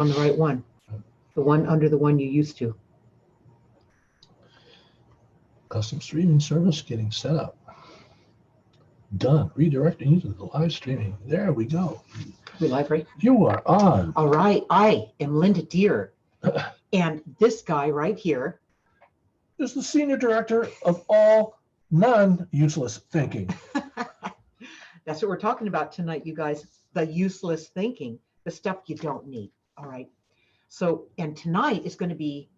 on the right one. The one under the one you used to. Custom streaming service getting set up. Done. Redirecting you to the live streaming. There we go. We live, right? You are on. All right. I am Linda Deer. And this guy right here is the senior director of all non-useless thinking. That's what we're talking about tonight, you guys. The useless thinking, the stuff you don't need. All right. So, and tonight is going to be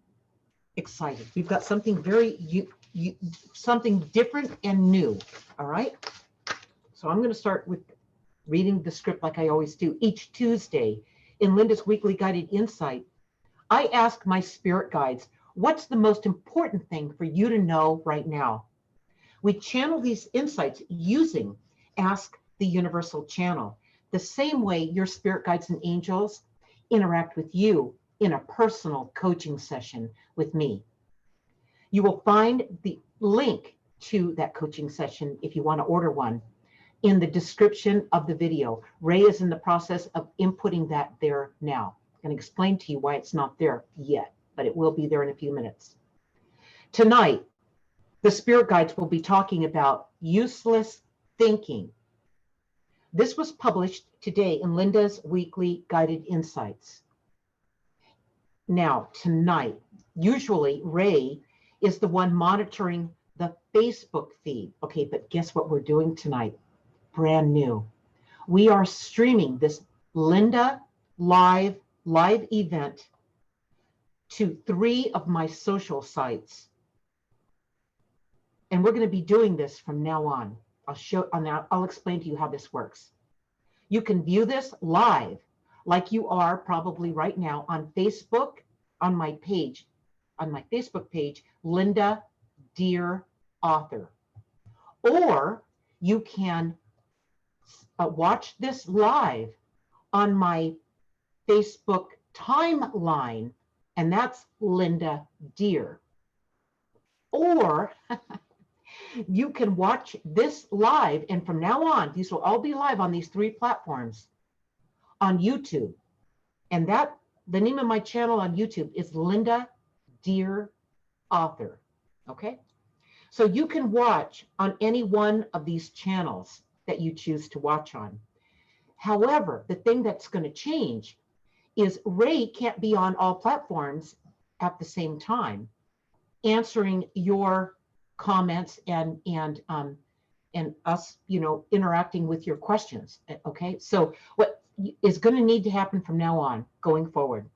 exciting. We've got something something different and new. All right. So I'm going to start with reading the script like I always do. Each Tuesday in Linda's Weekly Guided Insight, I ask my spirit guides, what's the most important thing for you to know right now? We channel these insights using Ask the Universal Channel, the same way your spirit guides and angels interact with you in a personal coaching session with me. You will find the link to that coaching session if you want to order one in the description of the video. Ray is in the process of inputting that there now. I'm going to explain to you why it's not there yet, but it will be there in a few minutes. Tonight, the spirit guides will be talking about useless thinking. This was published today in Linda's Weekly Guided Insights. Now, tonight, usually Ray is the one monitoring the Facebook feed. Okay, but guess what we're doing tonight? Brand new. We are streaming this Linda live event to 3 of my social sites. And we're going to be doing this from now on. I'll explain to you how this works. You can view this live like you are probably right now on Facebook, on my Facebook page, Linda Deer Author. Or you can watch this live on my Facebook timeline, and that's Linda Deer. Or you can watch this live, and from now on, these will all be live on these 3 platforms on YouTube. And the name of my channel on YouTube is Linda Deer Author. Okay? So you can watch on any one of these channels that you choose to watch on. However, the thing that's going to change is Ray can't be on all platforms at the same time answering your comments and us, interacting with your questions. Okay, so what is going to need to happen from now on, going forward,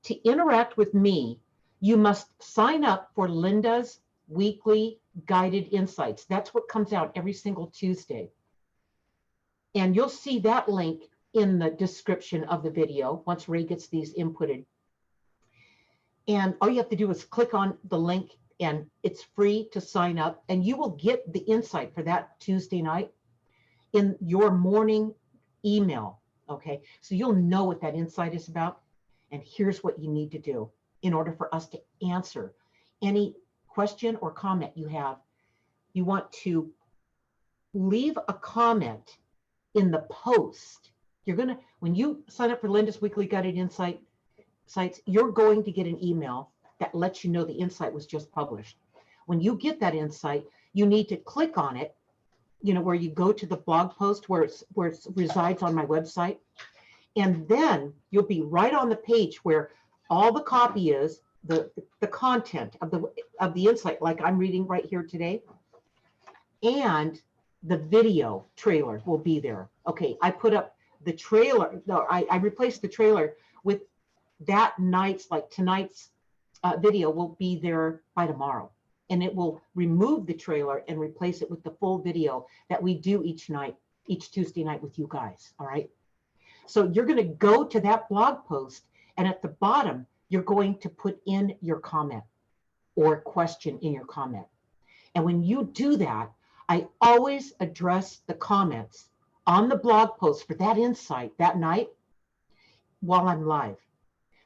to interact with me, you must sign up for Linda's Weekly Guided Insights. That's what comes out every single Tuesday. And you'll see that link in the description of the video once Ray gets these inputted. And all you have to do is click on the link, and it's free to sign up, and you will get the insight for that Tuesday night in your morning email. Okay, so you'll know what that insight is about, and here's what you need to do in order for us to answer any question or comment you have. You want to leave a comment in the post. When you sign up for Linda's Weekly Guided Insights, you're going to get an email that lets you know the insight was just published. When you get that insight, you need to click on it, where you go to the blog post where it resides on my website. And then you'll be right on the page where all the copy is, the content of the insight, like I'm reading right here today. And the video trailer will be there. Okay, I put up the trailer. No, I replaced the trailer with that tonight's video will be there by tomorrow. And it will remove the trailer and replace it with the full video that we do each Tuesday night with you guys. All right. So you're going to go to that blog post, and at the bottom, you're going to put in your comment or question in your comment. And when you do that, I always address the comments on the blog post for that insight that night while I'm live.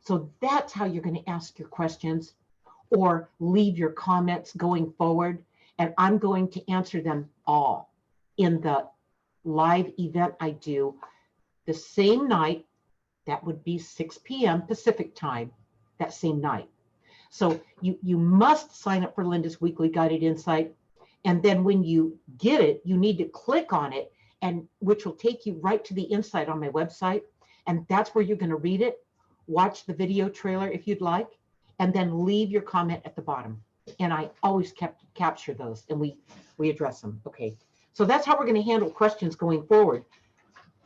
So that's how you're going to ask your questions or leave your comments going forward. And I'm going to answer them all in the live event I do the same night That would be 6 p.m. Pacific time that same night. So you must sign up for Linda's weekly guided insight. And then when you get it, you need to click on it, and which will take you right to the insight on my website. And that's where you're going to read it, watch the video trailer if you'd like, and then leave your comment at the bottom. And I always capture those, and we address them. Okay. So that's how we're going to handle questions going forward,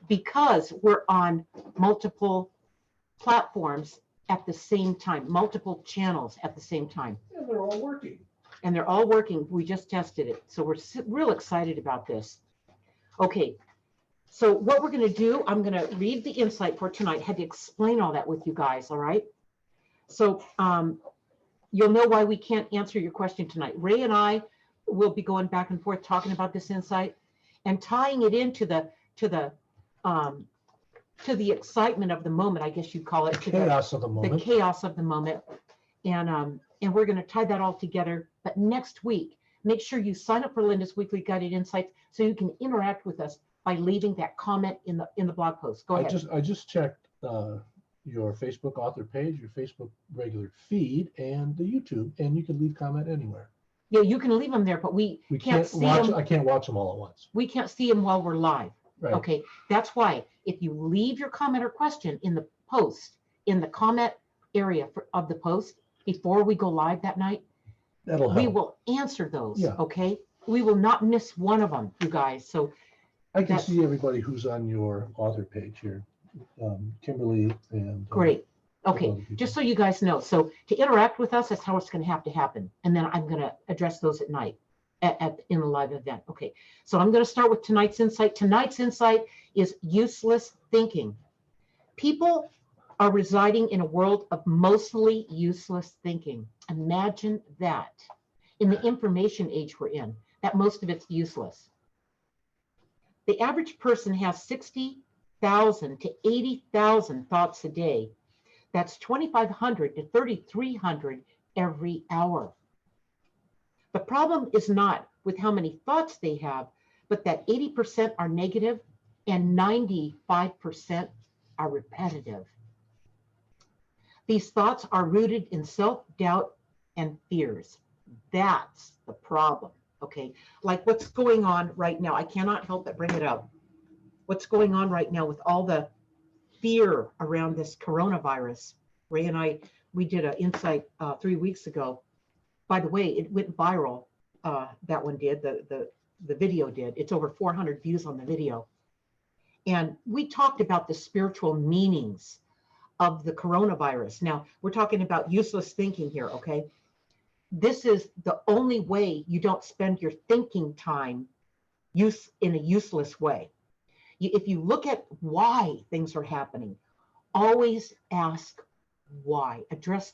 because we're on multiple platforms at the same time, multiple channels at the same time. And they're all working. And they're all working. We just tested it. So we're real excited about this. Okay. So what we're going to do, I'm going to read the insight for tonight. Had to explain all that with you guys. All right. So you'll know why we can't answer your question tonight. Ray and I will be going back and forth talking about this insight and tying it into the excitement of the moment, I guess you'd call it. The chaos of the moment. The chaos of the moment. And we're going to tie that all together. But next week, make sure you sign up for Linda's weekly guided insights so you can interact with us by leaving that comment in the blog post. Go ahead. I just checked your Facebook author page, your Facebook regular feed, and the YouTube, and you can leave comment anywhere. Yeah, you can leave them there, but we can't see watch them. I can't watch them all at once. We can't see them while we're live. Right. Okay, that's why if you leave your comment or question in the post, in the comment area of the post before we go live that night, That'll help. we will answer those. Yeah. Okay, we will not miss one of them, you guys. So I can see everybody who's on your author page here, Kimberly and great. Okay, other people. just so you guys know. So to interact with us, that's how it's going to have to happen. And then I'm going to address those at night in the live event. Okay, so I'm going to start with tonight's insight. Tonight's insight is useless thinking. People are residing in a world of mostly useless thinking. Imagine that. In the information age we're in, that most of it's useless. The average person has 60,000 to 80,000 thoughts a day. That's 2,500 to 3,300 every hour. The problem is not with how many thoughts they have, but that 80% are negative and 95% are repetitive. These thoughts are rooted in self-doubt and fears. That's the problem, okay? Like what's going on right now, I cannot help but bring it up. What's going on right now with all the fear around this coronavirus. Ray and I, we did an insight 3 weeks ago. By the way, it went viral. That one did, the video did. It's over 400 views on the video. And we talked about the spiritual meanings of the coronavirus. Now, we're talking about useless thinking here, okay? This is the only way you don't spend your thinking time in a useless way. If you look at why things are happening, always ask why. Address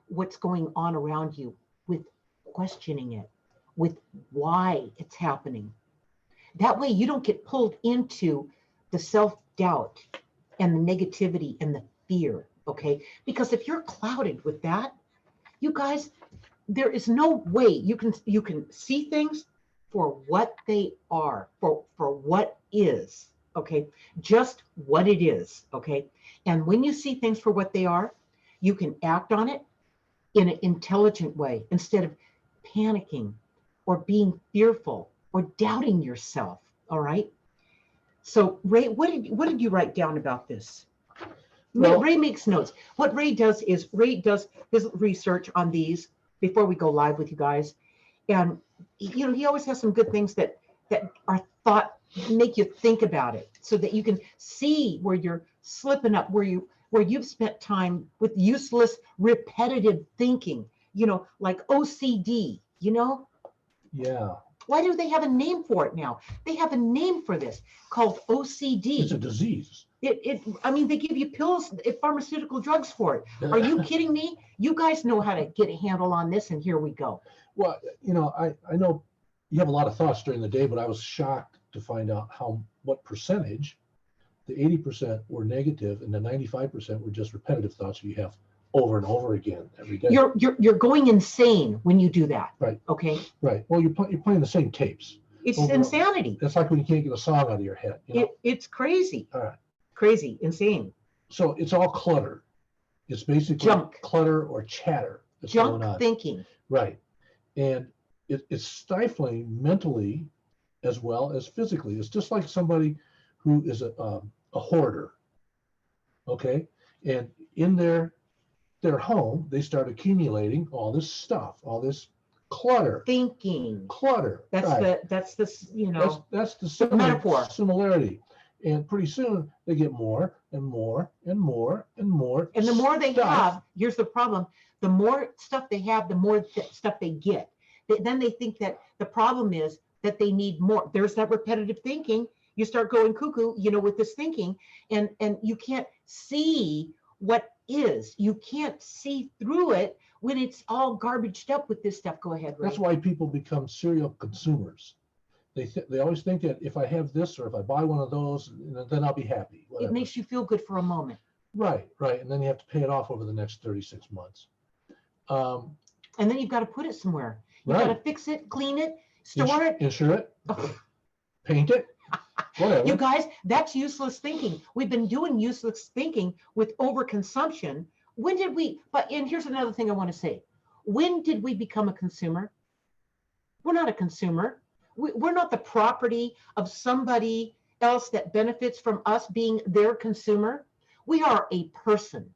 what's going on around you with questioning it, with why it's happening. That way you don't get pulled into the self-doubt and the negativity and the fear, okay? Because if you're clouded with that, you guys, there is no way you can see things for what they are, for what is. Okay, just what it is, okay? And when you see things for what they are, you can act on it in an intelligent way instead of panicking or being fearful or doubting yourself, all right? So Ray, what did you write down about this? Well, Ray makes notes. What Ray does is Ray does his research on these before we go live with you guys. And you know, he always has some good things that are thought, make you think about it so that you can see where you're slipping up, where you've spent time with useless repetitive thinking, you know, like OCD, you know? Yeah. Why do they have a name for it now? They have a name for this called OCD. It's a disease. I mean, they give you pills, pharmaceutical drugs for it. Are you kidding me? You guys know how to get a handle on this, and here we go. Well, you know, I know you have a lot of thoughts during the day, but I was shocked to find out what percentage, the 80% were negative and the 95% were just repetitive thoughts you have over and over again every day. You're going insane when you do that. Right. Okay. Right. Well, you're playing the same tapes. It's Over- insanity. It's like when you can't get a song out of your head. You know? It's crazy. All right. Crazy, insane. So it's all clutter. It's basically Junk. clutter or chatter that's going Junk on. thinking. Right. And it's stifling mentally as well as physically. It's just like somebody who is a hoarder. Okay. And in their home, they start accumulating all this stuff, all this clutter. Thinking. Clutter. That's right. that's the That's the metaphor. similarity. And pretty soon they get more and more and more and more. And the more they stuff. have, here's the problem: the more stuff they have, the more stuff they get. Then they think that the problem is that they need more. There's that repetitive thinking. You start going cuckoo, with this thinking, and you can't see what is. You can't see through it when it's all garbaged up with this stuff. Go ahead, Ray. That's why people become serial consumers. They always think that if I have this or if I buy one of those, then I'll be happy. Whatever. It makes you feel good for a moment. Right. And then you have to pay it off over the next 36 months. And then you've got to put it somewhere. You've right. got to fix it, clean it, store it. Insure it, paint it, whatever. You guys, that's useless thinking. We've been doing useless thinking with overconsumption. And here's another thing I want to say. When did we become a consumer? We're not a consumer. We're not the property of somebody else that benefits from us being their consumer. We are a person.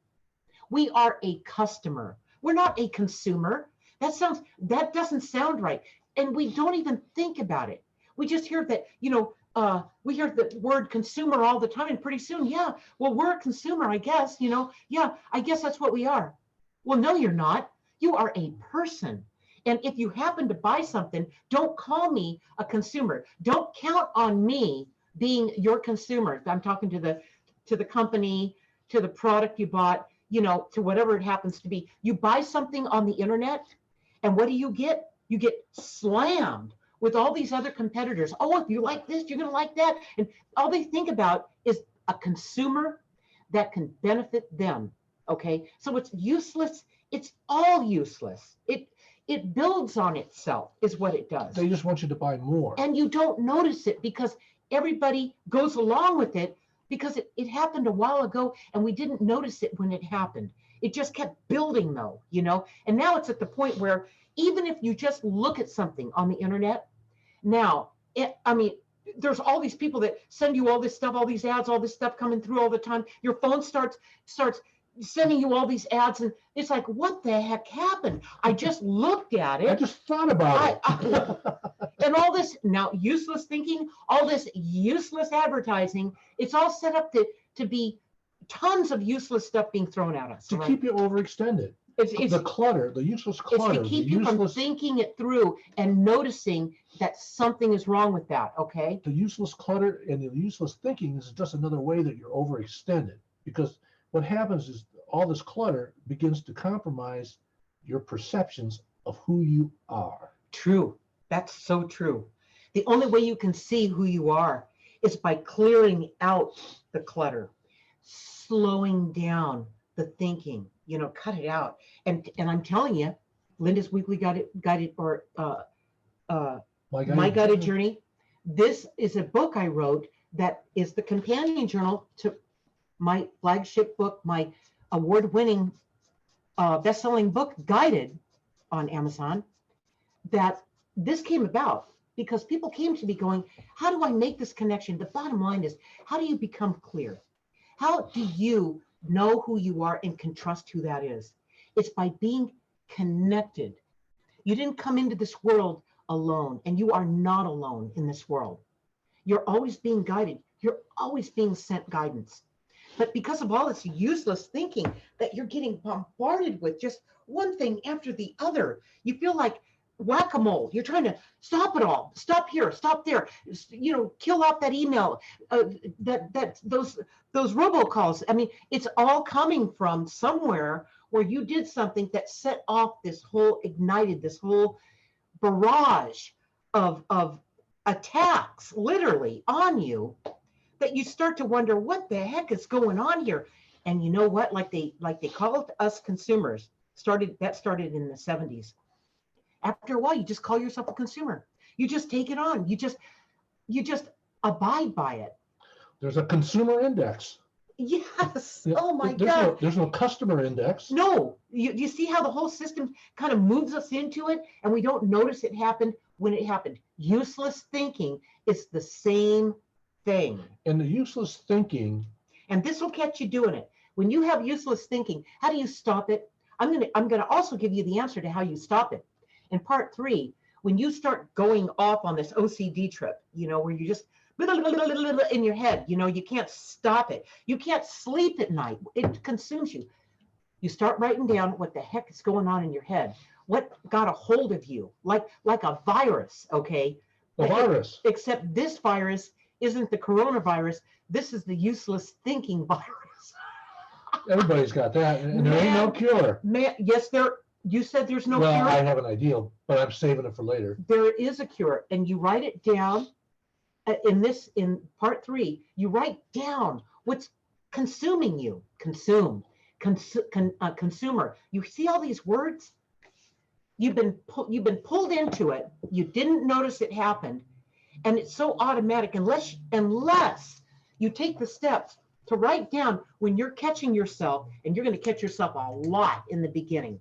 We are a customer. We're not a consumer. That doesn't sound right. And we don't even think about it. We just hear that, we hear the word consumer all the time, and pretty soon, we're a consumer, I guess, I guess that's what we are. Well, no, you're not. You are a person. And if you happen to buy something, don't call me a consumer. Don't count on me being your consumer. I'm talking to the company, to the product you bought, to whatever it happens to be. You buy something on the internet, and what do you get? You get slammed with all these other competitors. Oh, if you like this, you're going to like that. And all they think about is a consumer that can benefit them. Okay. So it's useless. It's all useless. It builds on itself is what it does. They just want you to buy more. And you don't notice it because everybody goes along with it because it happened a while ago and we didn't notice it when it happened. It just kept building though, and now it's at the point where even if you just look at something on the internet, now, there's all these people that send you all this stuff, all these ads, all this stuff coming through all the time. Your phone starts sending you all these ads, and it's like, what the heck happened? I just looked at it. I just thought about it. And all this now useless thinking, all this useless advertising, it's all set up to be tons of useless stuff being thrown at us. To keep you overextended. It's the clutter, the useless clutter. It's to keep you from thinking it through and noticing that something is wrong with that, okay? The useless clutter and the useless thinking is just another way that you're overextended. Because what happens is all this clutter begins to compromise your perceptions of who you are. True. That's so true. The only way you can see who you are is by clearing out the clutter, slowing down the thinking, cut it out. And I'm telling you, Linda's Weekly Guided or My Guided Journey. This is a book I wrote that is the companion journal to my flagship book, my award-winning best-selling book, Guided, on Amazon. That this came about because people came to me going, how do I make this connection? The bottom line is, how do you become clear? How do you know who you are and can trust who that is? It's by being connected. You didn't come into this world alone, and you are not alone in this world. You're always being guided. You're always being sent guidance. But because of all this useless thinking that you're getting bombarded with, just one thing after the other, you feel like whack-a-mole. You're trying to stop it all. Stop here, stop there. Kill out that email, those robocalls. It's all coming from somewhere where you did something that set off ignited this whole barrage of attacks literally on you, that you start to wonder what the heck is going on here. And you know what? Like they called us consumers. Started in the 70s. After a while, you just call yourself a consumer. You just take it on. You just abide by it. There's a consumer index. Yes. Yeah, Oh my there's God. there's no customer index. No, you see how the whole system kind of moves us into it and we don't notice it happened when it happened. Useless thinking is the same thing. And the useless thinking, And this will catch you doing it. When you have useless thinking, how do you stop it? I'm gonna also give you the answer to how you stop it. In part 3, when you start going off on this OCD trip, where you just in your head, you can't stop it. You can't sleep at night. It consumes you. You start writing down what the heck is going on in your head. What got a hold of you, like a virus, okay? the virus. Except this virus isn't the coronavirus. This is the useless thinking virus. Everybody's got that, and there ain't no Man, cure. Man, yes, you said there's no Well, cure. I have an idea, but I'm saving it for later. There is a cure, and you write it down in part 3. You write down what's consuming you. Consumer. You see all these words? You've been pulled into it. You didn't notice it happened, and it's so automatic unless you take the steps to write down when you're catching yourself, and you're going to catch yourself a lot in the beginning.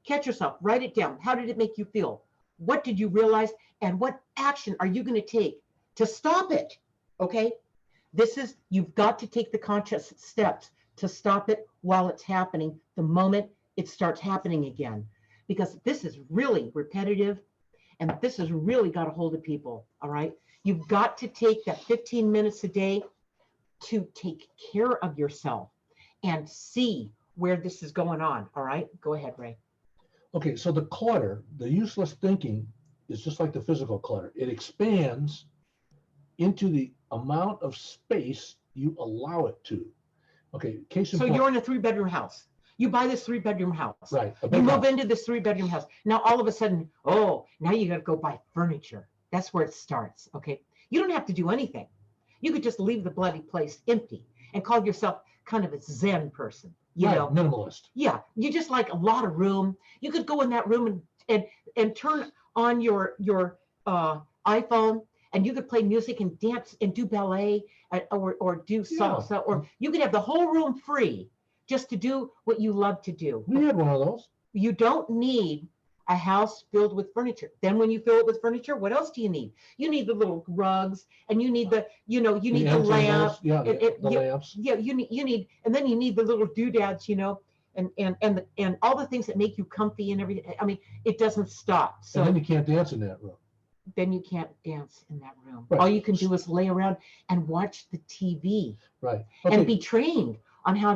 Catch yourself, write it down. How did it make you feel? What did you realize? And what action are you going to take to stop it? Okay? You've got to take the conscious steps to stop it while it's happening, the moment it starts happening again. Because this is really repetitive, and this has really got a hold of people, all right? You've got to take that 15 minutes a day to take care of yourself and see where this is going on, all right? Go ahead, Ray. Okay, so the clutter, the useless thinking is just like the physical clutter. It expands into the amount of space you allow it to. Okay, case in So point. you're in a 3-bedroom house. You buy this 3-bedroom house. Right. You move into this 3-bedroom house. Now, all of a sudden, now you got to go buy furniture. That's where it starts, okay? You don't have to do anything. You could just leave the bloody place empty and call yourself kind of a Zen person, you know? Minimalist. Yeah, you just like a lot of room. You could go in that room and turn on your iPhone, and you could play music and dance and do ballet or do salsa, or you could have the whole room free just to do what you love to do. We had one of those. You don't need a house filled with furniture. Then when you fill it with furniture, what else do you need? You need the little rugs, and you need the lamp. Yeah, the lamps. Yeah, you need, and then you need the little doodads, and all the things that make you comfy and everything. I mean, it doesn't stop. So and then you can't dance in that room. Then you can't dance in that room. Right. All you can do is lay around and watch the TV. Right. Okay. And be trained on how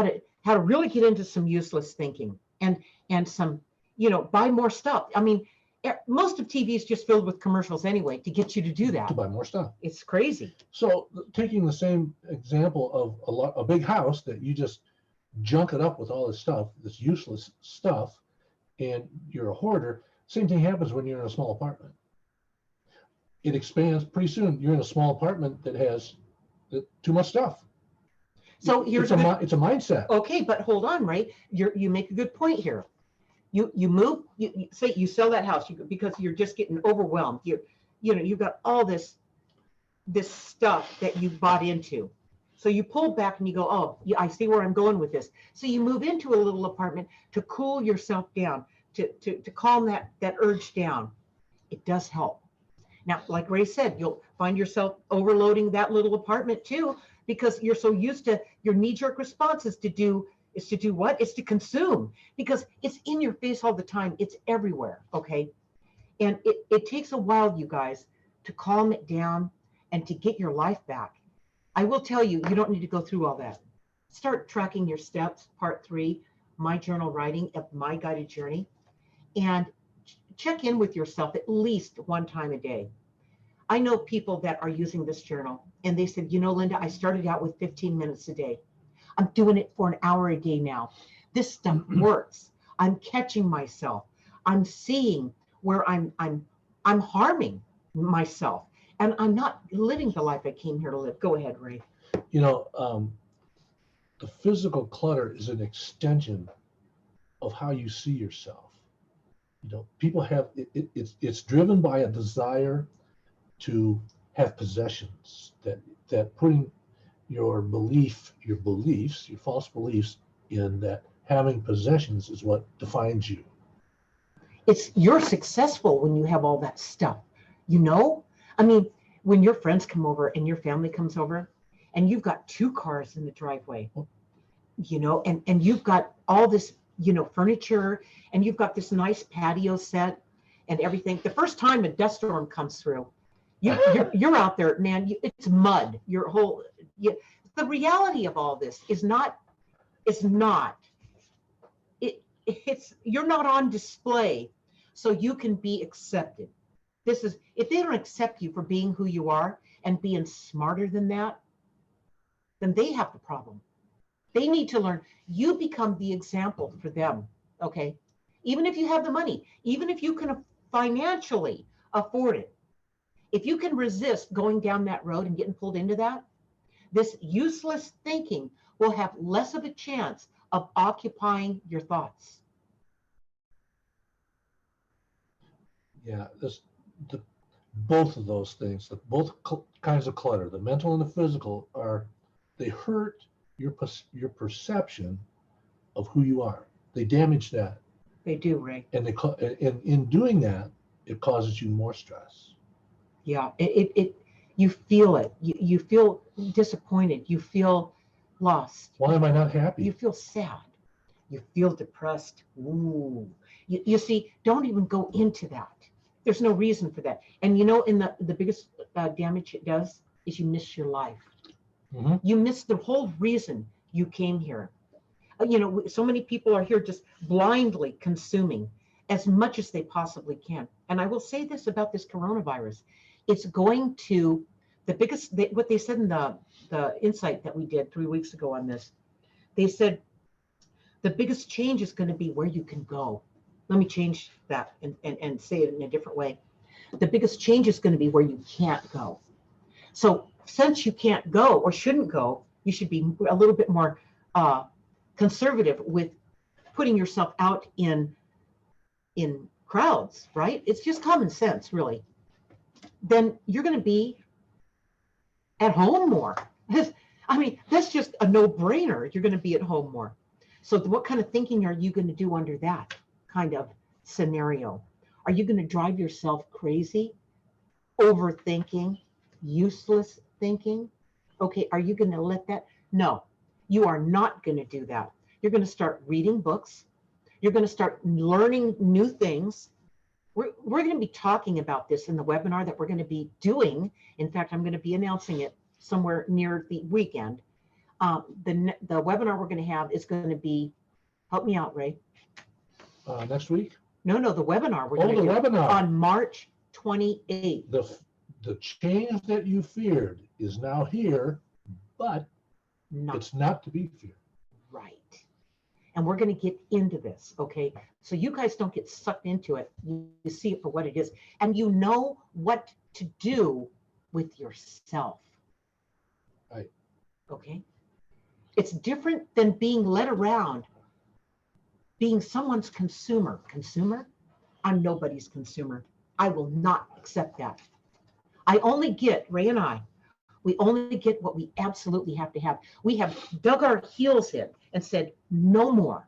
to really get into some useless thinking and some, buy more stuff. I mean, most of TV is just filled with commercials anyway to get you to do that. To buy more stuff. It's crazy. So taking the same example of a big house that you just junk it up with all this stuff, this useless stuff, and you're a hoarder, same thing happens when you're in a small apartment. It expands. Pretty soon you're in a small apartment that has too much stuff. So it's a mindset. Okay, but hold on, Ray. You make a good point here. You move. You say you sell that house because you're just getting overwhelmed. You've got all this stuff that you bought into. So you pull back and you go, oh, I see where I'm going with this. So you move into a little apartment to cool yourself down, to calm that urge down. It does help. Now, like Ray said, you'll find yourself overloading that little apartment too, because you're so used to your knee-jerk response is to do what? It's to consume, because it's in your face all the time. It's everywhere, okay? And it takes a while, you guys, to calm it down and to get your life back. I will tell you, you don't need to go through all that. Start tracking your steps, part 3, my journal writing of my guided journey, and check in with yourself at least one time a day. I know people that are using this journal, and they said, Linda, I started out with 15 minutes a day. I'm doing it for an hour a day now. This stuff works. I'm catching myself. I'm seeing where I'm harming myself, and I'm not living the life I came here to live. Go ahead, Ray. The physical clutter is an extension of how you see yourself. People have it's driven by a desire to have possessions, that putting your beliefs, your false beliefs in that having possessions is what defines you. You're successful when you have all that stuff, you know? I mean, when your friends come over and your family comes over and you've got 2 cars in the driveway, you know, and you've got all this, you know, furniture, and you've got this nice patio set and everything. The first time a dust storm comes through, you're out there, man, it's mud, the reality of all this is not, you're not on display so you can be accepted. If they don't accept you for being who you are and being smarter than that, then they have the problem. They need to learn. You become the example for them, okay? Even if you have the money, even if you can financially afford it, if you can resist going down that road and getting pulled into that, this useless thinking will have less of a chance of occupying your thoughts. Yeah, both of those things, both kinds of clutter, the mental and the physical, they hurt your perception of who you are. They damage that. They do, Ray. And in doing that, it causes you more stress. Yeah, you feel it. You feel disappointed. You feel lost. Why am I not happy? You feel sad. You feel depressed. Ooh. You see, don't even go into that. There's no reason for that. And you know, in the biggest damage it does is you miss your life. Mm-hmm. You miss the whole reason you came here. You know, so many people are here just blindly consuming as much as they possibly can. And I will say this about this coronavirus. It's going to, what they said in the insight that we did 3 weeks ago on this, they said the biggest change is going to be where you can go. Let me change that and say it in a different way. The biggest change is going to be where you can't go. So since you can't go or shouldn't go, you should be a little bit more conservative with putting yourself out in crowds, right? It's just common sense, really. Then you're going to be at home more. I mean, that's just a no-brainer. You're going to be at home more. So what kind of thinking are you going to do under that kind of scenario? Are you going to drive yourself crazy, overthinking, useless thinking? Okay, are you going to let that? No, you are not going to do that. You're going to start reading books. You're going to start learning new things. We're going to be talking about this in the webinar that we're going to be doing. In fact, I'm going to be announcing it somewhere near the weekend. The webinar we're going to have is going to be, help me out, Ray. Next week? No, the webinar we're going to do webinar on March 28th. The change that you feared is now here, but it's not to be feared. Right. And we're going to get into this, okay? So you guys don't get sucked into it. You see it for what it is. And you know what to do with yourself. Right. Okay? It's different than being led around, being someone's consumer. Consumer? I'm nobody's consumer. I will not accept that. Ray and I, we only get what we absolutely have to have. We have dug our heels in and said, no more.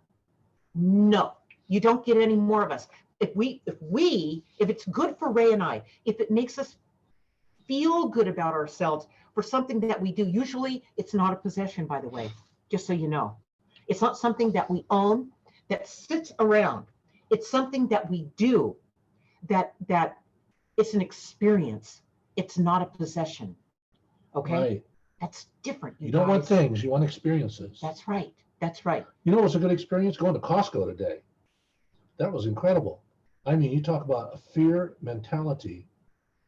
No, you don't get any more of us. If it's good for Ray and I, if it makes us feel good about ourselves for something that we do, usually it's not a possession, by the way, just so you know. It's not something that we own, that sits around. It's something that we do, that it's an experience. It's not a possession. Okay? Right. That's different. You don't want things, you want experiences. That's right. That's right. You know what's a good experience? Going to Costco today. That was incredible. I mean, you talk about a fear mentality.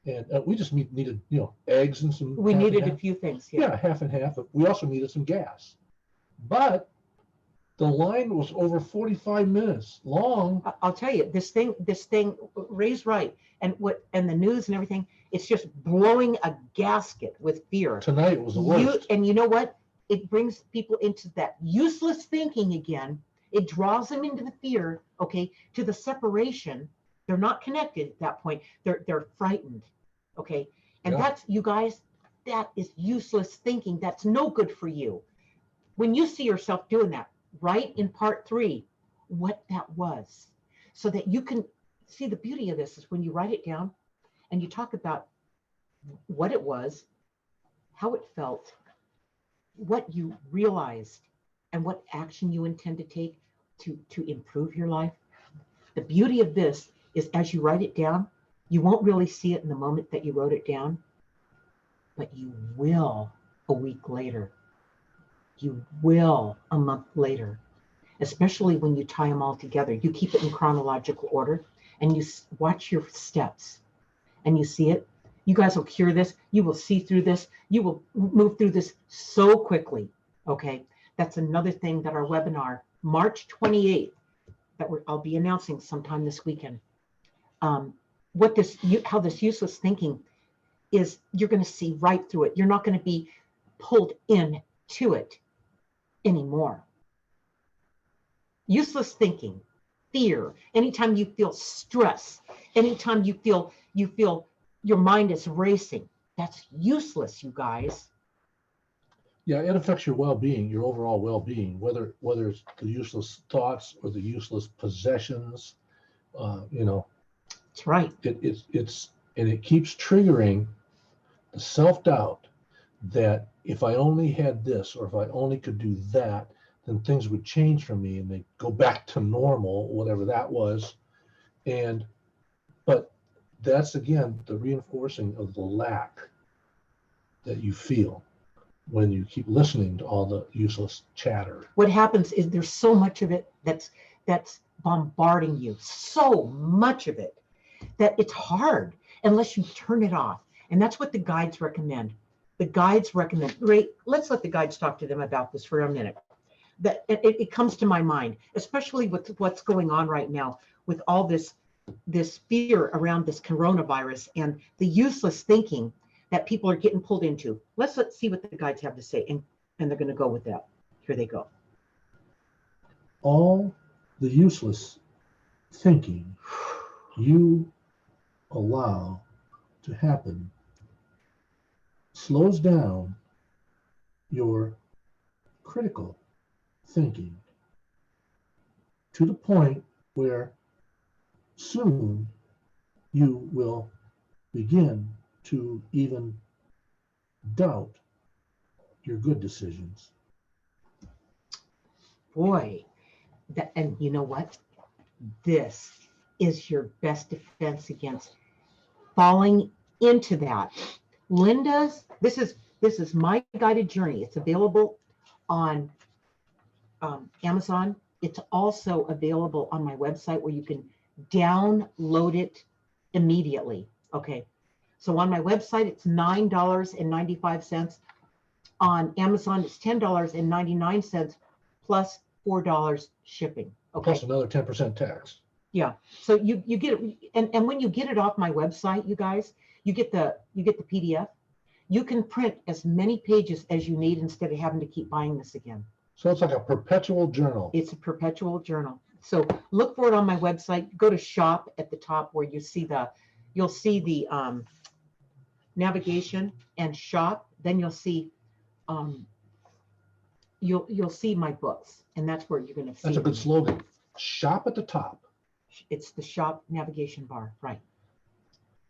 And we just needed, eggs and some. We needed a few things. Yeah, half and half. But we also needed some gas. But the line was over 45 minutes long. I'll tell you, this thing, Ray's right. And the news and everything, it's just blowing a gasket with fear. Tonight was the worst. And you know what? It brings people into that useless thinking again. It draws them into the fear, okay, to the separation. They're not connected at that point. They're frightened, okay? And that's, you guys, that is useless thinking. That's no good for you. When you see yourself doing that, write in part 3 what that was, so that you can see the beauty of this is when you write it down and you talk about what it was, how it felt, what you realized, and what action you intend to take to improve your life. The beauty of this is as you write it down, you won't really see it in the moment that you wrote it down, but you will a week later. You will a month later, especially when you tie them all together. You keep it in chronological order and you watch your steps and you see it. You guys will cure this. You will see through this. You will move through this so quickly. Okay. That's another thing that our webinar, March 28th, that I'll be announcing sometime this weekend. How this useless thinking is, you're going to see right through it. You're not going to be pulled into it anymore. Useless thinking, fear, anytime you feel stress, anytime you feel your mind is racing, that's useless, you guys. Yeah, it affects your well-being, your overall well-being, whether it's the useless thoughts or the useless possessions. That's right. It keeps triggering the self-doubt that if I only had this, or if I only could do that, then things would change for me and they go back to normal, whatever that was. But that's again the reinforcing of the lack that you feel when you keep listening to all the useless chatter. What happens is there's so much of it that's bombarding you, so much of it, that it's hard unless you turn it off. And that's what the guides recommend. The guides recommend, Ray, let's let the guides talk to them about this for a minute. That it comes to my mind, especially with what's going on right now with all this fear around this coronavirus and the useless thinking that people are getting pulled into. Let's see what the guides have to say, and they're going to go with that. Here they go. All the useless thinking you allow to happen slows down your critical thinking to the point where soon you will begin to even doubt your good decisions. Boy, and you know what? This is your best defense against falling into that. Linda's, this is my guided journey. It's available on Amazon. It's also available on my website where you can download it immediately. Okay. So on my website, it's $9.95. On Amazon, it's $10.99 plus $4 shipping. Okay. Plus another 10% tax. Yeah. So you get it, and when you get it off my website, you guys, you get the PDF. You can print as many pages as you need instead of having to keep buying this again. So it's like a perpetual journal. It's a perpetual journal. So look for it on my website. Go to shop at the top where you'll see the navigation and shop. Then you'll see you'll see my books, and that's where you're going to see. That's a good slogan. Shop at the top. It's the shop navigation bar, right?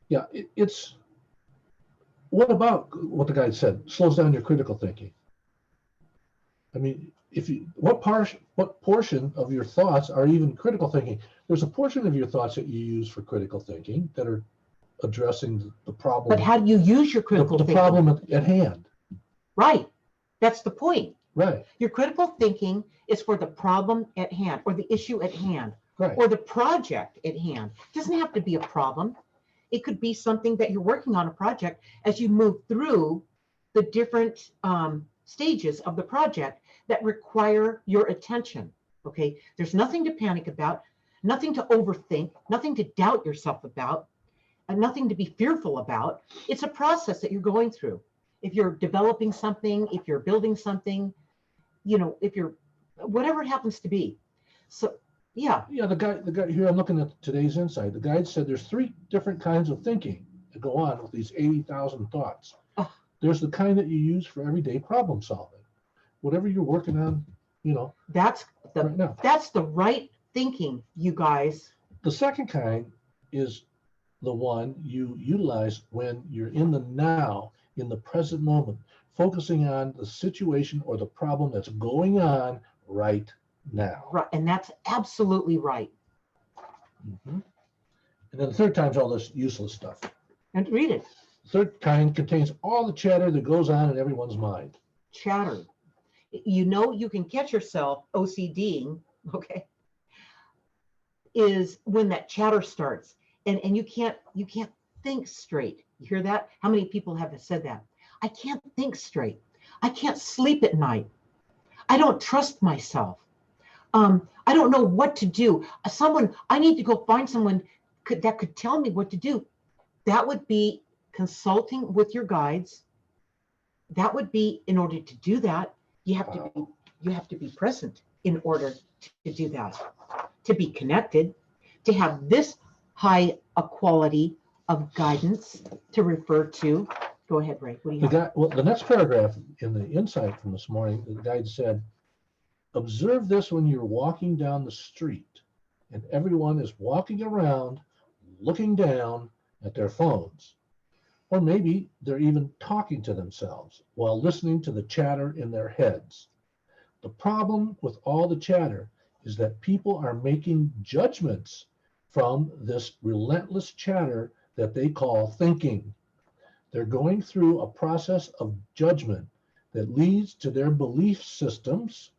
Yeah, it's. What about what the guy said? Slows down your critical thinking. I mean, what portion of your thoughts are even critical thinking? There's a portion of your thoughts that you use for critical thinking that are addressing the problem. But how do you use your critical the thinking? problem at hand. Right. That's the point. Right. Your critical thinking is for the problem at hand, or the issue at hand, right, or the project at hand. It doesn't have to be a problem. It could be something that you're working on a project as you move through the different stages of the project that require your attention. Okay. There's nothing to panic about, nothing to overthink, nothing to doubt yourself about, and nothing to be fearful about. It's a process that you're going through. If you're developing something, if you're building something, if you're, whatever it happens to be. So, yeah. Yeah, the guy here, I'm looking at today's insight. The guide said there's 3 different kinds of thinking that go on with these 80,000 thoughts. Oh. there's the kind that you use for everyday problem solving. Whatever you're working on, you know, That's right now. that's the right thinking, you guys. The second kind is the one you utilize when you're in the now, in the present moment, focusing on the situation or the problem that's going on right now. Right, and that's absolutely right. Mhm. And then the third time's all this useless stuff. And read it. The third kind contains all the chatter that goes on in everyone's mind. Chatter. You know, you can catch yourself OCDing, okay, is when that chatter starts and you can't think straight. You hear that? How many people have said that? I can't think straight. I can't sleep at night. I don't trust myself. I don't know what to do. I need to go find someone that could tell me what to do. That would be consulting with your guides. That would be, in order to do that, you have to be present in order to do that, to be connected, to have this high a quality of guidance to refer to. Go ahead, Ray. What do you have? The next paragraph in the insight from this morning, the guide said, observe this when you're walking down the street and everyone is walking around, looking down at their phones. Or maybe they're even talking to themselves while listening to the chatter in their heads. The problem with all the chatter is that people are making judgments from this relentless chatter that they call thinking. They're going through a process of judgment that leads to their belief systems.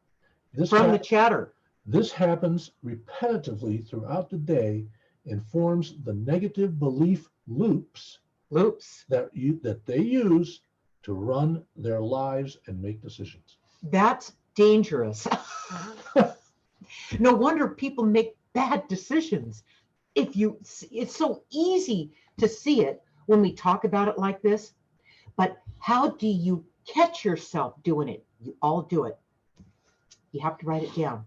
From the chatter. This happens repetitively throughout the day and forms the negative belief loops that they use to run their lives and make decisions. That's dangerous. No wonder people make bad decisions. It's so easy to see it when we talk about it like this, but how do you catch yourself doing it? You all do it. You have to write it down.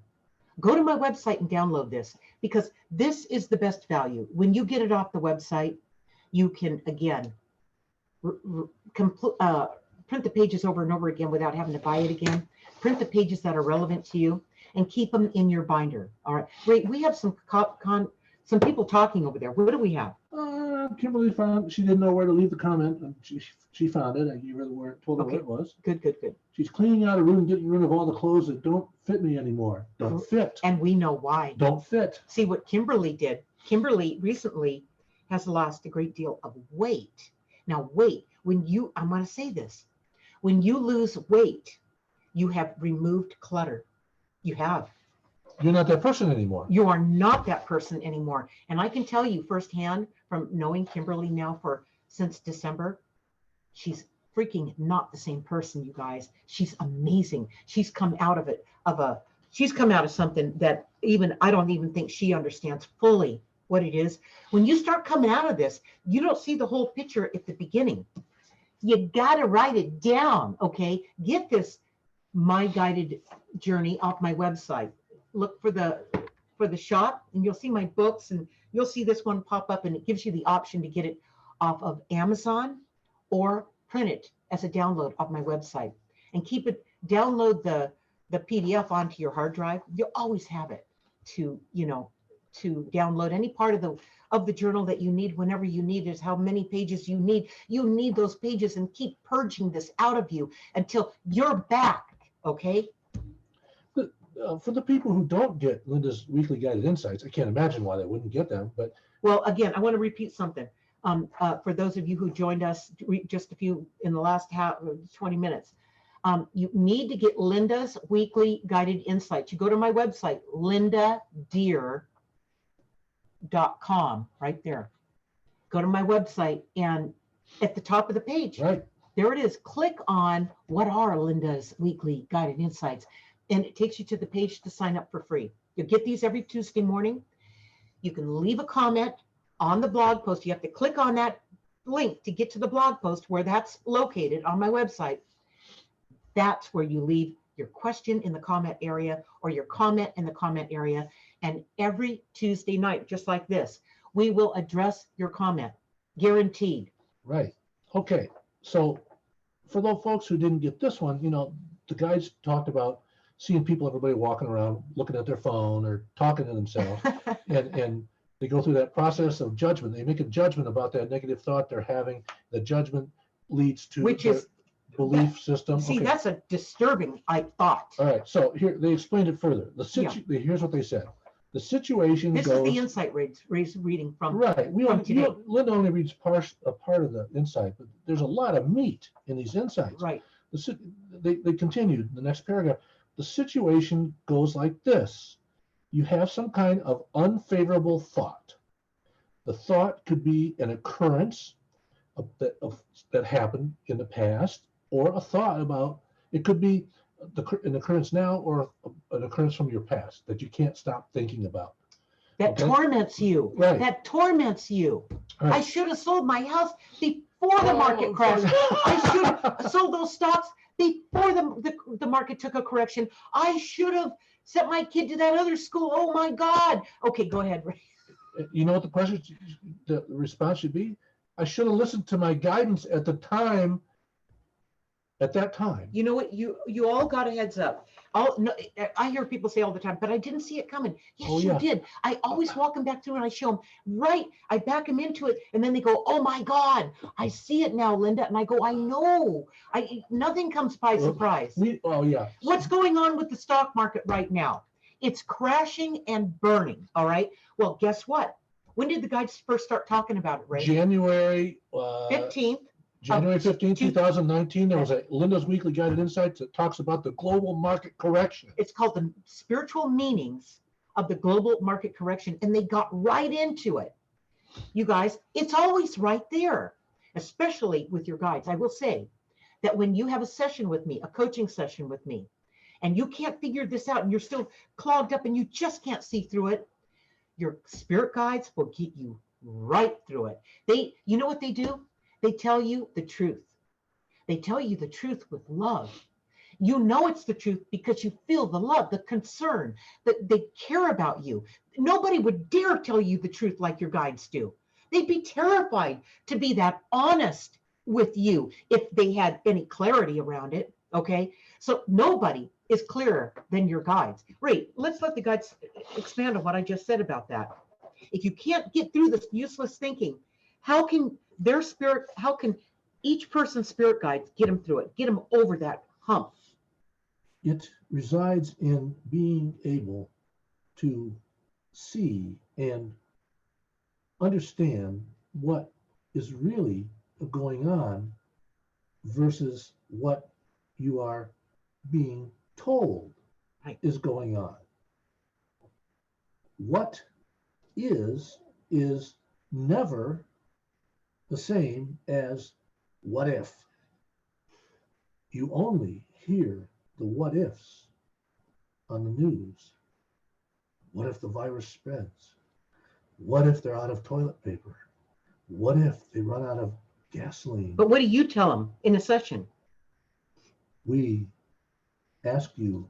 Go to my website and download this, because this is the best value. When you get it off the website, you can, again, print the pages over and over again without having to buy it again. Print the pages that are relevant to you and keep them in your binder. All right. Wait, we have some people talking over there. What do we have? Kimberly found, she didn't know where to leave the comment, and she found it. I gave her the word, told her Okay. where it was. Good. She's cleaning out a room, getting rid of all the clothes that don't fit me anymore. Don't fit. And we know why. Don't fit. See what Kimberly did. Kimberly recently has lost a great deal of weight. Now, I'm going to say this. When you lose weight, you have removed clutter. You have. You're not that person anymore. You are not that person anymore. And I can tell you firsthand from knowing Kimberly now since December, she's freaking not the same person, you guys. She's amazing. She's come out of it, she's come out of something that I don't even think she understands fully what it is. When you start coming out of this, you don't see the whole picture at the beginning. You got to write it down, okay? Get this My Guided Journey off my website. Look for the shop, and you'll see my books, and you'll see this one pop up, and it gives you the option to get it off of Amazon or print it as a download off my website, and download the PDF onto your hard drive. You'll always have it to download any part of the journal that you need whenever you need it. How many pages you need. You need those pages, and keep purging this out of you until you're back, okay? For the people who don't get Linda's weekly guided insights, I can't imagine why they wouldn't get them. But well, again, I want to repeat something. For those of you who joined us just a few in the last 20 minutes, you need to get Linda's weekly guided insights. You go to my website, lindadeer.com, right there. Go to my website, and at the top of the page, right there it is. Click on what are Linda's weekly guided insights, and it takes you to the page to sign up for free. You'll get these every Tuesday morning. You can leave a comment on the blog post. You have to click on that link to get to the blog post where that's located on my website. That's where you leave your question in the comment area or your comment in the comment area. And every Tuesday night, just like this, we will address your comment, guaranteed. Right. Okay. So for those folks who didn't get this one, the guys talked about seeing people, everybody walking around, looking at their phone or talking to themselves, and they go through that process of judgment. They make a judgment about that negative thought they're having. The judgment leads to Which their is belief system. See, Okay. that's a disturbing thought. All right. So here they explained it further. Here's what they said. The situation This goes. is the insight reading from Right. from today. Linda only reads a part of the insight, but there's a lot of meat in these insights. Right. They continued the next paragraph. The situation goes like this. You have some kind of unfavorable thought. The thought could be an occurrence that happened in the past, or a thought about, it could be an occurrence now or an occurrence from your past that you can't stop thinking about. That Okay. torments you. Right. That torments you. Right. I should have sold my house before the market crashed. I should have sold those stocks before the market took a correction. I should have sent my kid to that other school. Oh my God. Okay, go ahead, Ray. You know what the response should be? I should have listened to my guidance at that time. You know what? You all got a heads up. No, I hear people say all the time, but I didn't see it coming. Yes, Oh, you yeah. did. I always walk them back through and I show them, right. I back them into it. And then they go, oh my God, I see it now, Linda. And I go, I know. Nothing comes by surprise. Yeah. What's going on with the stock market right now? It's crashing and burning. All right. Well, guess what? When did the guys first start talking about it, Ray? January 15th. January 15, 2019, there was a Linda's Weekly Guided Insights that talks about the global market correction. It's called the spiritual meanings of the global market correction. And they got right into it. You guys, it's always right there, especially with your guides. I will say that when you have a session with me, a coaching session with me, and you can't figure this out and you're still clogged up and you just can't see through it, your spirit guides will get you right through it. You know what they do? They tell you the truth. They tell you the truth with love. You know it's the truth because you feel the love, the concern, that they care about you. Nobody would dare tell you the truth like your guides do. They'd be terrified to be that honest with you if they had any clarity around it, okay? So nobody is clearer than your guides. Ray, let's let the guides expand on what I just said about that. If you can't get through this useless thinking, how can each person's spirit guides get them through it, get them over that hump? It resides in being able to see and understand what is really going on versus what you are being told is going on. What is never the same as what if. You only hear the what ifs on the news. What if the virus spreads? What if they're out of toilet paper? What if they run out of gasoline? But what do you tell them in a session? We ask you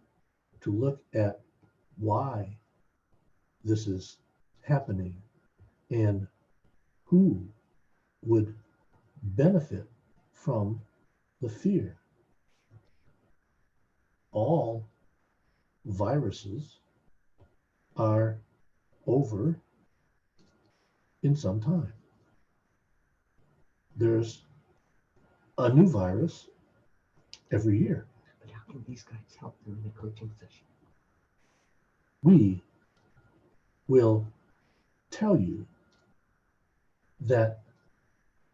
to look at why this is happening and who would benefit from the fear. All viruses are over in some time. There's a new virus every year. But how can these guys help them in a coaching session? We will tell you that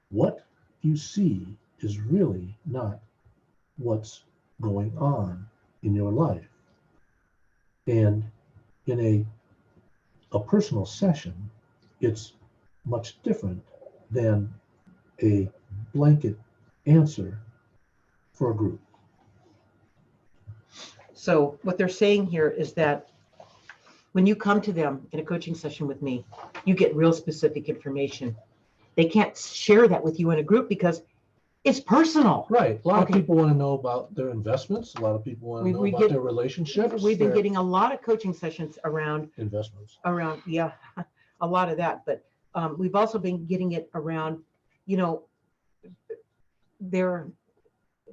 what you see is really not what's going on in your life. And in a personal session, it's much different than a blanket answer for a group. So what they're saying here is that when you come to them in a coaching session with me, you get real specific information. They can't share that with you in a group because it's personal. Right. A lot Okay. of people want to know about their investments. A lot of people want to know We about get- their relationships. We've been their getting a lot of coaching sessions around, investments. yeah, a lot of that. But we've also been getting it around, their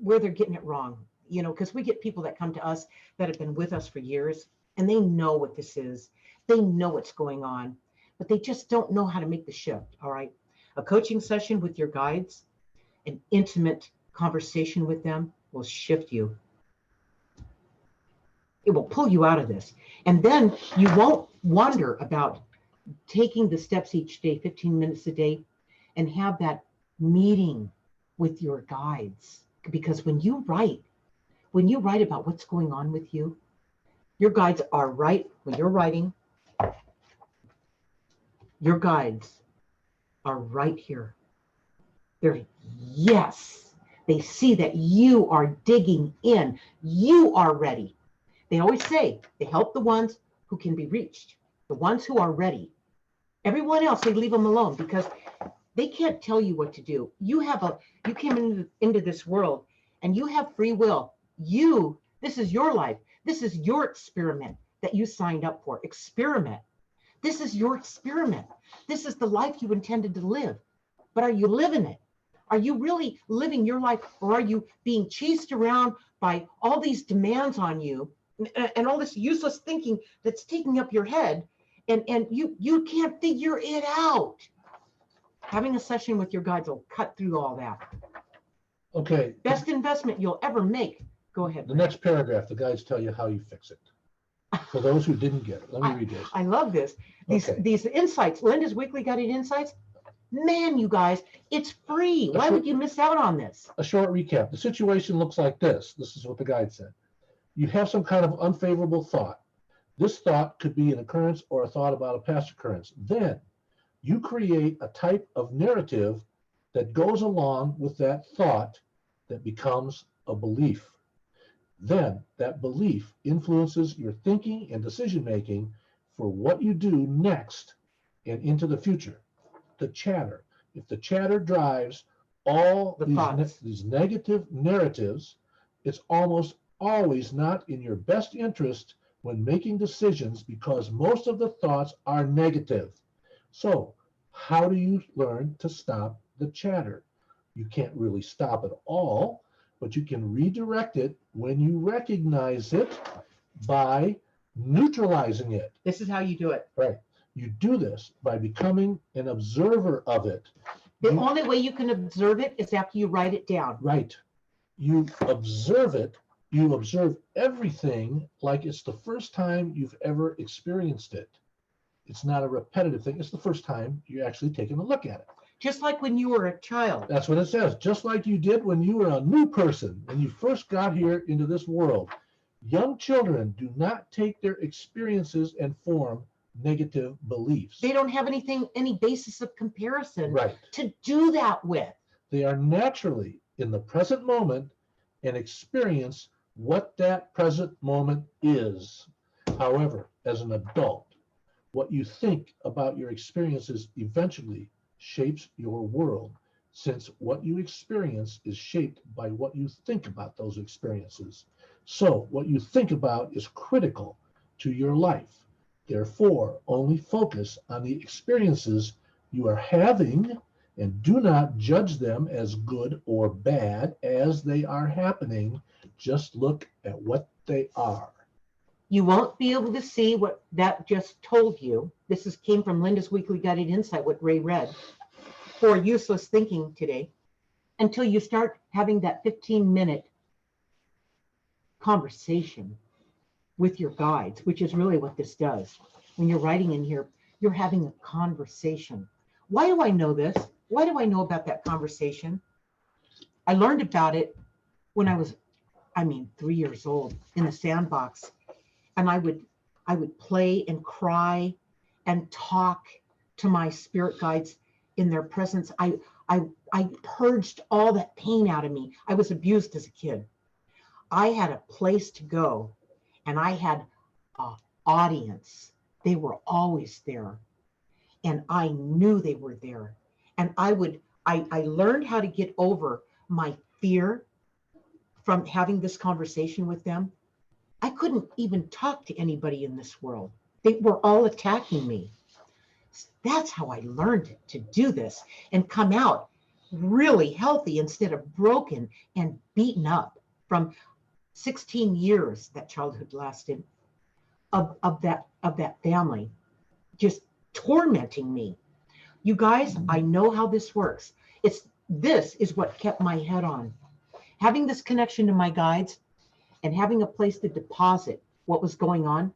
where they're getting it wrong, you know, because we get people that come to us that have been with us for years and they know what this is. They know what's going on, but they just don't know how to make the shift. All right. A coaching session with your guides, an intimate conversation with them will shift you. It will pull you out of this. And then you won't wonder about taking the steps each day, 15 minutes a day, and have that meeting with your guides. Because when you write about what's going on with you, your guides are right when you're writing. Your guides are right here. They're, yes, they see that you are digging in. You are ready. They always say they help the ones who can be reached, the ones who are ready. Everyone else, they leave them alone because they can't tell you what to do. You came into this world and you have free will. This is your life. This is your experiment that you signed up for. Experiment. This is your experiment. This is the life you intended to live. But are you living it? Are you really living your life, or are you being chased around by all these demands on you and all this useless thinking that's taking up your head, and you can't figure it out? Having a session with your guides will cut through all that. Okay. Best investment you'll ever make. Go ahead. The next paragraph, the guides tell you how you fix it. For those who didn't get it, let me read this. I love this. These insights, Linda's Weekly Guided Insights. Man, you guys, it's free. Why would you miss out on this? A short recap. The situation looks like this. This is what the guide said. You have some kind of unfavorable thought. This thought could be an occurrence or a thought about a past occurrence. Then you create a type of narrative that goes along with that thought that becomes a belief. Then that belief influences your thinking and decision-making for what you do next and into the future. The chatter. If the chatter drives all these negative narratives, it's almost always not in your best interest when making decisions because most of the thoughts are negative. So how do you learn to stop the chatter? You can't really stop it all, but you can redirect it when you recognize it by neutralizing it. This is how you do it. Right. You do this by becoming an observer of it. The only way you can observe it is after you write it down. Right. You observe it. You observe everything like it's the first time you've ever experienced it. It's not a repetitive thing. It's the first time you're actually taking a look at it. Just like when you were a child. That's what it says. Just like you did when you were a new person, when you first got here into this world. Young children do not take their experiences and form negative beliefs. They don't have any basis of comparison Right. to do that with. They are naturally in the present moment and experience what that present moment is. However, as an adult, what you think about your experiences eventually shapes your world, since what you experience is shaped by what you think about those experiences. So what you think about is critical to your life. Therefore, only focus on the experiences you are having and do not judge them as good or bad as they are happening. Just look at what they are. You won't be able to see what that just told you. This came from Linda's Weekly Guided Insight, what Ray read, for useless thinking today, until you start having that 15-minute conversation with your guides, which is really what this does. When you're writing in here, you're having a conversation. Why do I know this? Why do I know about that conversation? I learned about it when I was, 3 years old in the sandbox. And I would play and cry and talk to my spirit guides in their presence. I purged all that pain out of me. I was abused as a kid. I had a place to go, and I had an audience. They were always there, and I knew they were there. And I learned how to get over my fear from having this conversation with them. I couldn't even talk to anybody in this world. They were all attacking me. That's how I learned to do this and come out really healthy instead of broken and beaten up from 16 years that childhood lasted of that family just tormenting me. You guys, I know how this works. This is what kept my head on. Having this connection to my guides and having a place to deposit what was going on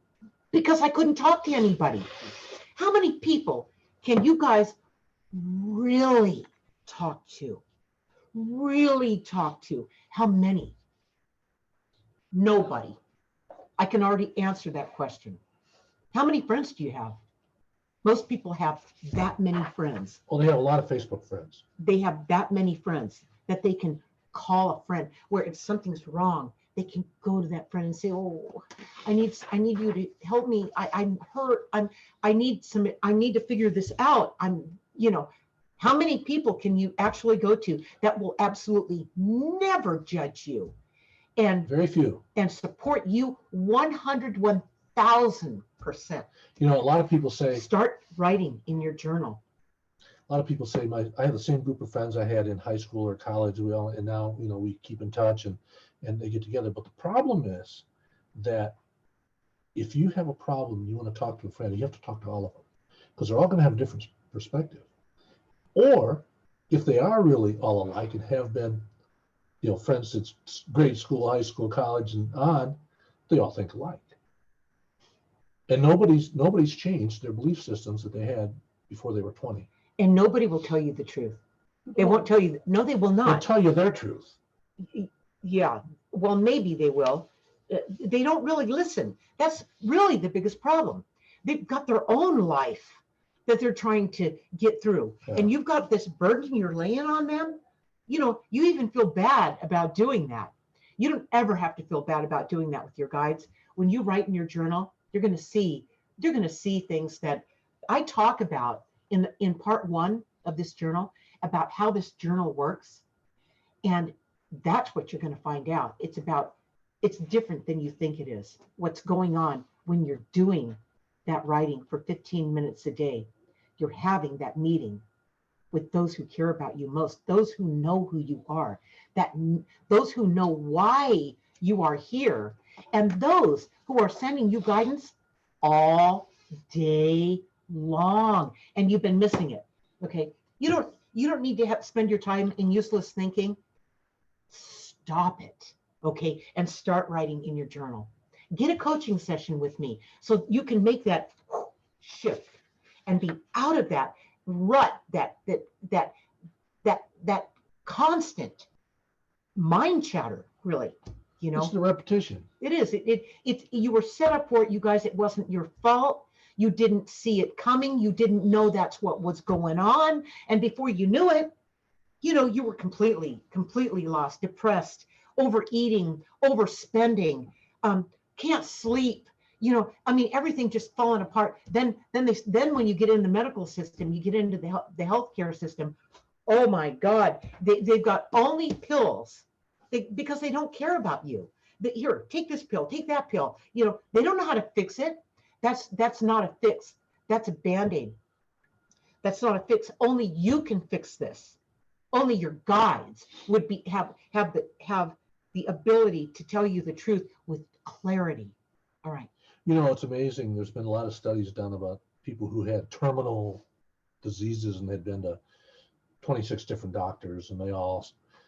because I couldn't talk to anybody. How many people can you guys really talk to? Really talk to? How many? Nobody. I can already answer that question. How many friends do you have? Most people have that many friends. Well, they have a lot of Facebook friends. They have that many friends that they can call a friend where if something's wrong, they can go to that friend and say, oh, I need you to help me. I'm hurt. I need to figure this out. How many people can you actually go to that will absolutely never judge you and Very few. and support you 101,000%? You know, a lot of people say, Start writing in your journal. I have the same group of friends I had in high school or college. And now, we keep in touch and they get together. But the problem is that if you have a problem, you want to talk to a friend, you have to talk to all of them because they're all going to have a different perspective. Or if they are really all alike and have been, friends since grade school, high school, college, and on, they all think alike. And nobody's changed their belief systems that they had before they were 20. And nobody will tell you the truth. They won't tell you. No, they will They'll not. tell you their truth. Yeah. Well, maybe they will. They don't really listen. That's really the biggest problem. They've got their own life that they're trying to get through. Yeah. And you've got this burden you're laying on them. You even feel bad about doing that. You don't ever have to feel bad about doing that with your guides. When you write in your journal, you're going to see things that I talk about in part 1 of this journal about how this journal works. And that's what you're going to find out. It's different than you think it is. What's going on when you're doing that writing for 15 minutes a day. You're having that meeting with those who care about you most, those who know who you are, those who know why you are here, and those who are sending you guidance all day long, and you've been missing it. Okay, you don't need to spend your time in useless thinking. Stop it, okay, and start writing in your journal. Get a coaching session with me so you can make that shift and be out of that rut, that constant mind chatter, really. It's the repetition. It is. You were set up for it, you guys. It wasn't your fault. You didn't see it coming. You didn't know that's what was going on. And before you knew it, you were completely lost, depressed, overeating, overspending, can't sleep. Everything just falling apart. Then when you get in the medical system, you get into the healthcare system. Oh my God, they've got only pills. Because they don't care about you. Here, take this pill, take that pill. They don't know how to fix it. That's not a fix. That's a Band-Aid. That's not a fix. Only you can fix this. Only your guides would have the ability to tell you the truth with clarity. All right. It's amazing. There's been a lot of studies done about people who had terminal diseases and had been to 26 different doctors, and they all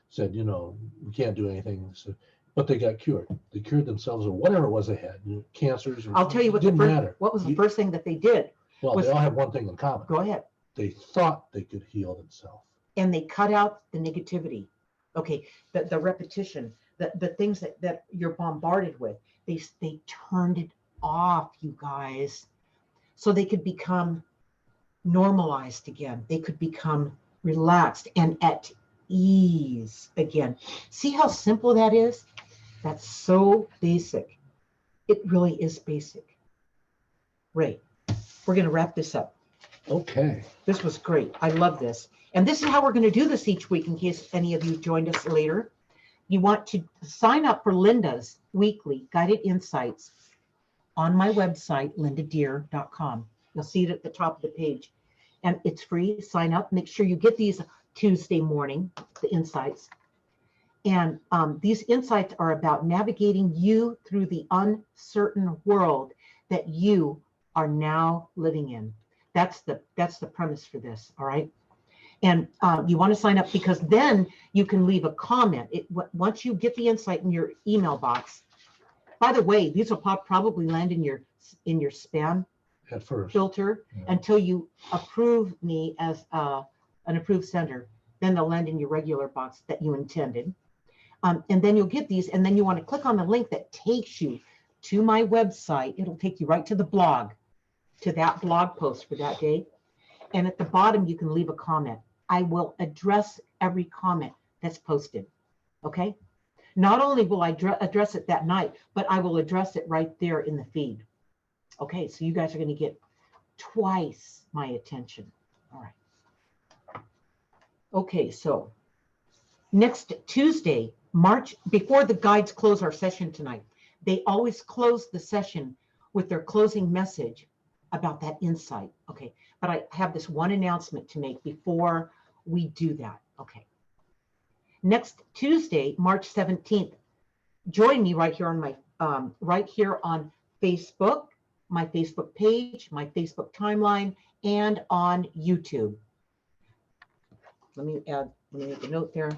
said, we can't do anything. So, but they got cured. They cured themselves or whatever it was they had, cancers. I'll tell you what was the first thing that they did. Well, they all have one thing in common. Go ahead. They thought they could heal themselves. And they cut out the negativity. Okay, the repetition, the things that you're bombarded with, they turned it off, you guys, so they could become normalized again. They could become relaxed and at ease again. See how simple that is? That's so basic. It really is basic. Ray, we're going to wrap this up. Okay. This was great. I love this. And this is how we're going to do this each week in case any of you joined us later. You want to sign up for Linda's weekly guided insights on my website, lindadeer.com. You'll see it at the top of the page. And it's free. Sign up. Make sure you get these Tuesday morning, the insights. And these insights are about navigating you through the uncertain world that you are now living in. That's the premise for this, all right? And you want to sign up because then you can leave a comment. Once you get the insight in your email box, by the way, these will probably land in your spam At first. filter Yeah. until you approve me as an approved sender. Then they'll land in your regular box that you intended. And then you'll get these, and then you want to click on the link that takes you to my website. It'll take you right to the blog, to that blog post for that day. And at the bottom, you can leave a comment. I will address every comment that's posted, okay? Not only will I address it that night, but I will address it right there in the feed. Okay, so you guys are going to get twice my attention. All right. Okay, so next Tuesday, before the guides close our session tonight, they always close the session with their closing message about that insight. Okay, but I have this one announcement to make before we do that. Okay. Next Tuesday, March 17th, join me right here on my Facebook, my Facebook page, my Facebook timeline, and on YouTube. Let me make a note there.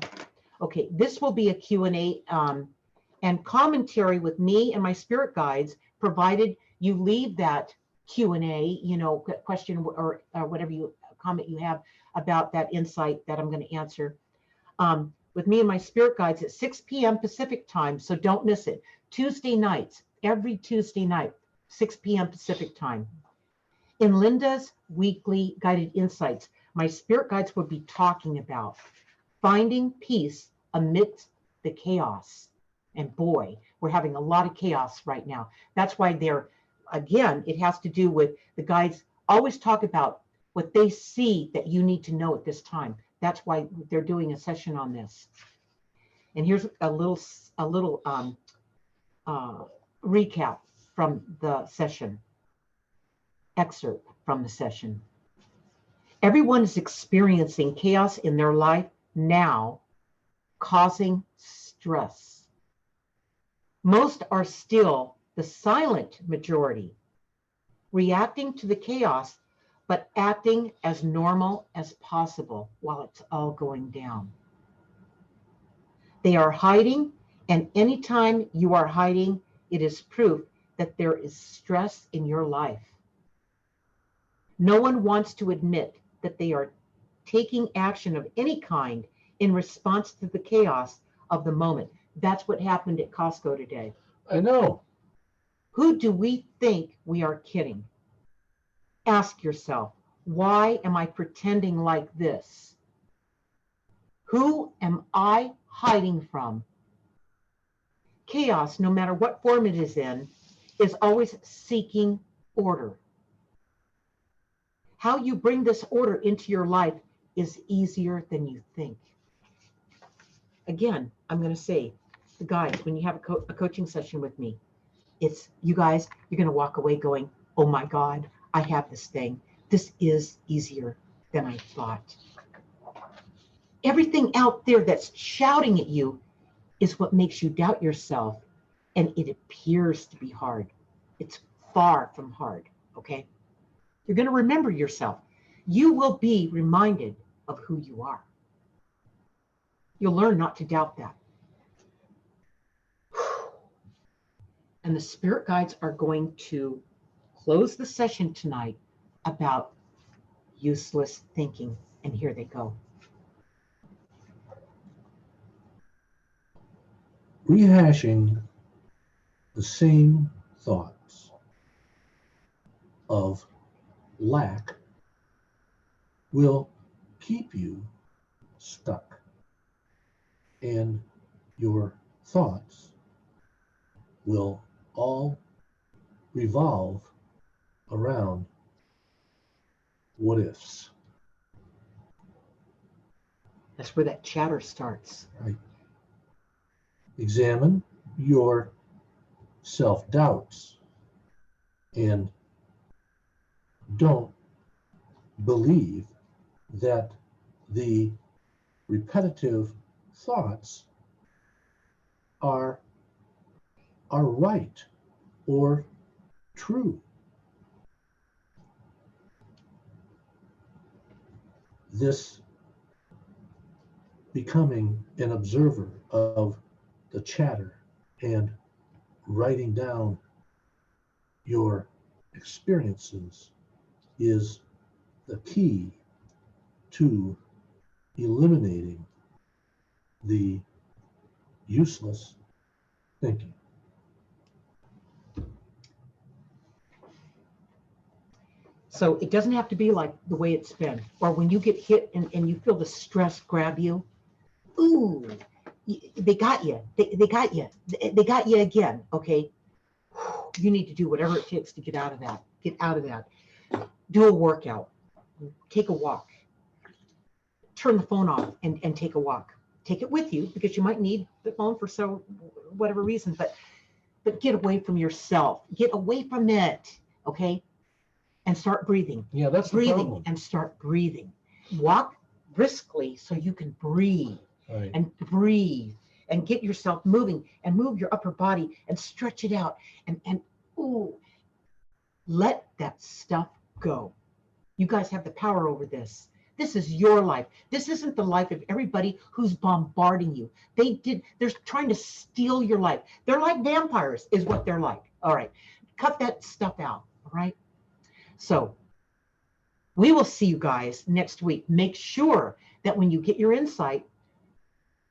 Okay, this will be a Q&A and commentary with me and my spirit guides, provided you leave that Q&A, question or whatever comment you have about that insight that I'm going to answer. With me and my spirit guides at 6 p.m. Pacific time, so don't miss it. Tuesday nights, every Tuesday night, 6 p.m. Pacific time. In Linda's weekly guided insights, my spirit guides will be talking about finding peace amidst the chaos. And boy, we're having a lot of chaos right now. That's why it has to do with the guides always talk about what they see that you need to know at this time. That's why they're doing a session on this. And here's a little recap from the session, excerpt from the session. Everyone is experiencing chaos in their life now, causing stress. Most are still the silent majority, reacting to the chaos, but acting as normal as possible while it's all going down. They are hiding, and anytime you are hiding, it is proof that there is stress in your life. No one wants to admit that they are taking action of any kind in response to the chaos of the moment. That's what happened at Costco today. I know. Who do we think we are kidding? Ask yourself, why am I pretending like this? Who am I hiding from? Chaos, no matter what form it is in, is always seeking order. How you bring this order into your life is easier than you think. Again, I'm going to say, the guys, when you have a coaching session with me, you guys, you're going to walk away going, oh my God, I have this thing. This is easier than I thought. Everything out there that's shouting at you is what makes you doubt yourself, and it appears to be hard. It's far from hard, okay? You're going to remember yourself. You will be reminded of who you are. You'll learn not to doubt that. And the spirit guides are going to close the session tonight about useless thinking. And here they go. Rehashing the same thoughts of lack will keep you stuck, and your thoughts will all revolve around what ifs. That's where that chatter starts. Right? Examine your self-doubts and don't believe that the repetitive thoughts are right or true. This becoming an observer of the chatter and writing down your experiences is the key to eliminating the useless thinking. So it doesn't have to be like the way it's been, or when you get hit and you feel the stress grab you. Ooh, they got you. They got you. They got you again. Okay. You need to do whatever it takes to get out of that. Get out of that. Do a workout. Take a walk. Turn the phone off and take a walk. Take it with you because you might need the phone for whatever reason, but get away from yourself. Get away from it. Okay. And start breathing. Yeah, that's the breathing problem. And start breathing. Walk briskly so you can breathe. Right. And breathe and get yourself moving and move your upper body and stretch it out and let that stuff go. You guys have the power over this. This is your life. This isn't the life of everybody who's bombarding you. They're trying to steal your life. They're like vampires is what they're like. All right. Cut that stuff out. All right. So we will see you guys next week. Make sure that when you get your insight,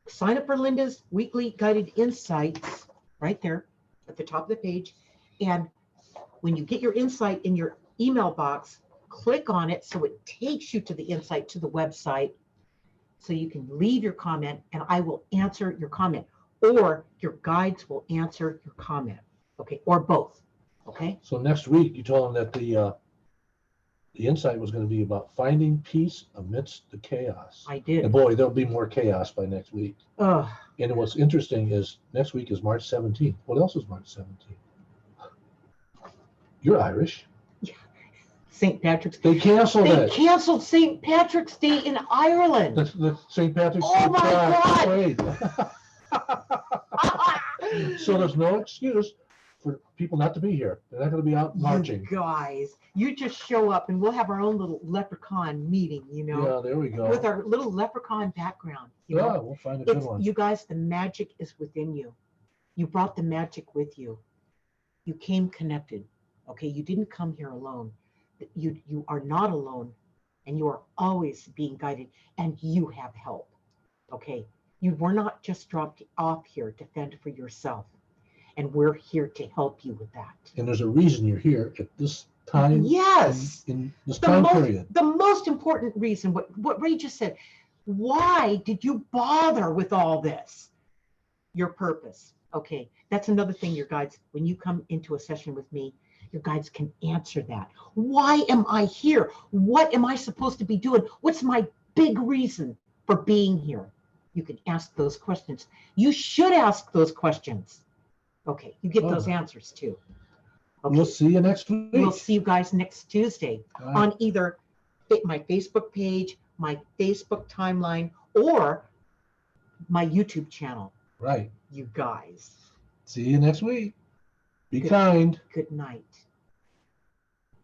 sign up for Linda's weekly guided insights right there at the top of the page. And when you get your insight in your email box, click on it so it takes you to the insight, to the website, so you can leave your comment and I will answer your comment, or your guides will answer your comment. Okay, or both. Okay. So next week you told them that the insight was going to be about finding peace amidst the chaos. I did. And boy, there'll be more chaos by next week. Ugh. And what's interesting is next week is March 17th. What else is March 17th? You're Irish. Yeah. St. Patrick's. They canceled They it. canceled St. Patrick's Day in Ireland. The St. Patrick's Oh my God. So there's no excuse for people not to be here. They're not going to be out marching. You guys, you just show up and we'll have our own little leprechaun meeting, Yeah, there we go. with our little leprechaun background. Yeah, we'll find a good one. You guys, the magic is within you. You brought the magic with you. You came connected. Okay, you didn't come here alone. You are not alone, and you are always being guided, and you have help. Okay, you were not just dropped off here to fend for yourself, and we're here to help you with that. And there's a reason you're here at this time. Yes. In this time period. The most important reason, what Ray just said, why did you bother with all this? Your purpose. Okay, that's another thing your guides, when you come into a session with me, your guides can answer that. Why am I here? What am I supposed to be doing? What's my big reason for being here? You can ask those questions. You should ask those questions. Okay, you get those answers too. Okay. We'll see you next week. We'll see you guys next Tuesday Right. on either my Facebook page, my Facebook timeline, or my YouTube channel. Right. You guys. See you next week. Be Good. kind. Good night.